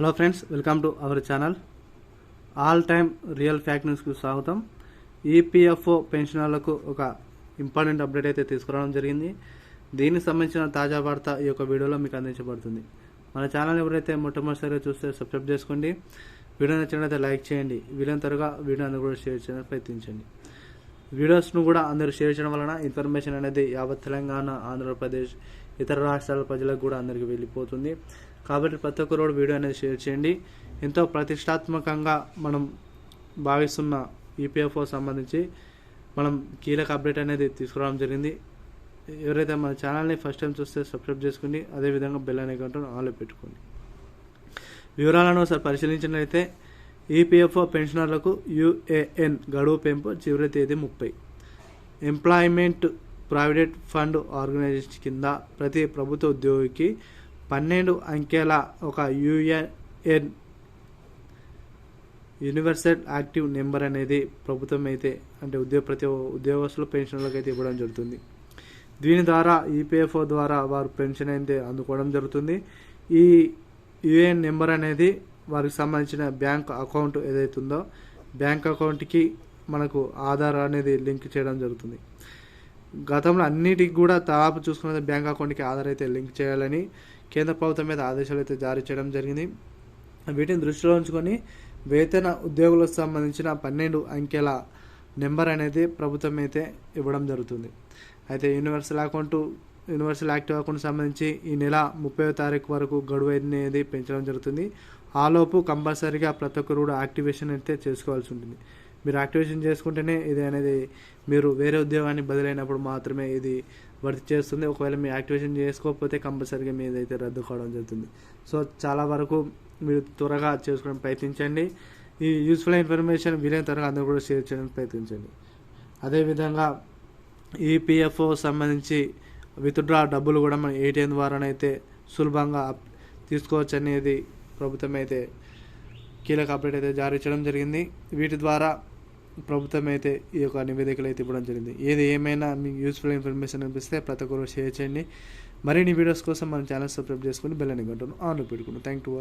Hello friends, welcome to our channel. All time real fact న్యూస్కు స్వాగతం. EPFO పెన్షనర్లకు ఒక ఇంపార్టెంట్ అప్డేట్ అయితే తీసుకురావడం జరిగింది. దీనికి సంబంధించిన తాజా వార్త ఈ యొక్క వీడియోలో మీకు అందించబడుతుంది. మన ఛానల్ ఎవరైతే మొట్టమొదటిసారిగా చూస్తే సబ్స్క్రైబ్ చేసుకోండి. వీడియో నచ్చినట్లయితే లైక్ చేయండి. వీడియోని త్వరగా వీడియో అందరూ కూడా షేర్ చేయడానికి ప్రయత్నించండి. వీడియోస్ను కూడా అందరూ షేర్ చేయడం వలన ఇన్ఫర్మేషన్ అనేది యావత్ తెలంగాణ, ఆంధ్రప్రదేశ్, ఇతర రాష్ట్రాల ప్రజలకు కూడా అందరికీ వెళ్ళిపోతుంది. కాబట్టి ప్రతి ఒక్కరు కూడా వీడియో అనేది షేర్ చేయండి. ఎంతో ప్రతిష్టాత్మకంగా మనం భావిస్తున్న ఈపీఎఫ్ఓ సంబంధించి మనం కీలక అప్డేట్ అనేది తీసుకురావడం జరిగింది. ఎవరైతే మన ఛానల్ని ఫస్ట్ టైం చూస్తే సబ్స్క్రైబ్ చేసుకోండి. అదేవిధంగా బెల్ ఐకాన్ ఆన్లో పెట్టుకోండి. వివరాలను ఒకసారి పరిశీలించినట్లయితే ఈపీఎఫ్ఓ పెన్షనర్లకు యూఏఎన్ గడువు పెంపు చివరి తేదీ 30. ఎంప్లాయ్మెంట్ ప్రావిడెంట్ ఫండ్ ఆర్గనైజేషన్ కింద ప్రతి ప్రభుత్వ ఉద్యోగికి 12 అంకెల ఒక యూఏఎన్ యూనివర్సల్ యాక్టివ్ నెంబర్ అనేది ప్రభుత్వం అయితే అంటే ప్రతి ఉద్యోగస్తులు పెన్షన్లకు అయితే ఇవ్వడం జరుగుతుంది. దీని ద్వారా ఈపీఎఫ్ఓ ద్వారా వారు పెన్షన్ అయితే అందుకోవడం జరుగుతుంది. ఈ యూఏఎన్ నెంబర్ అనేది వారికి సంబంధించిన బ్యాంక్ అకౌంట్ ఏదైతుందో బ్యాంక్ అకౌంట్కి మనకు ఆధార్ అనేది లింక్ చేయడం జరుగుతుంది. గతంలో అన్నిటికి కూడా దాదాపు చూసుకున్నది బ్యాంక్ అకౌంట్కి ఆధార్ అయితే లింక్ చేయాలని కేంద్ర ప్రభుత్వం మీద ఆదేశాలు అయితే జారీ చేయడం జరిగింది. వీటిని దృష్టిలో ఉంచుకొని వేతన ఉద్యోగులకు సంబంధించిన 12 అంకెల నెంబర్ అనేది ప్రభుత్వం అయితే ఇవ్వడం జరుగుతుంది. అయితే యూనివర్సల్ యాక్టివ్ అకౌంట్ సంబంధించి ఈ నెల 30వ తారీఖు వరకు గడువు అనేది పెంచడం జరుగుతుంది. ఆలోపు కంపల్సరీగా ప్రతి ఒక్కరు కూడా యాక్టివేషన్ అయితే చేసుకోవాల్సి ఉంటుంది. మీరు యాక్టివేషన్ చేసుకుంటేనే ఇది అనేది మీరు వేరే ఉద్యోగాన్ని బదిలైనప్పుడు మాత్రమే ఇది వర్క్ చేస్తుంది. ఒకవేళ మీరు యాక్టివేషన్ చేసుకోకపోతే కంపల్సరీగా మీది అయితే రద్దు కావడం జరుగుతుంది. సో చాలా వరకు మీరు త్వరగా చేసుకోవడానికి ప్రయత్నించండి. ఈ యూస్ఫుల్ ఇన్ఫర్మేషన్ వీలైన త్వరగా అందరూ కూడా షేర్ చేయడానికి ప్రయత్నించండి. అదేవిధంగా ఈపీఎఫ్ఓ సంబంధించి విత్డ్రా డబ్బులు కూడా మనం ఏటీఎం ద్వారానైతే సులభంగా తీసుకోవచ్చు అనేది ప్రభుత్వం అయితే కీలక అప్డేట్ అయితే జారీ చేయడం జరిగింది. వీటి ద్వారా ప్రభుత్వం అయితే ఈ యొక్క నివేదికలు అయితే ఇవ్వడం జరిగింది. ఏది ఏమైనా మీకు యూస్ఫుల్ ఇన్ఫర్మేషన్ అనిపిస్తే ప్రతి ఒక్కరు షేర్ చేయండి. మరిన్ని వీడియోస్ కోసం మన ఛానల్ సబ్స్క్రైబ్ చేసుకుని బెల్ ఐకాన్ ఆన్లో పెట్టుకోండి. Thank you.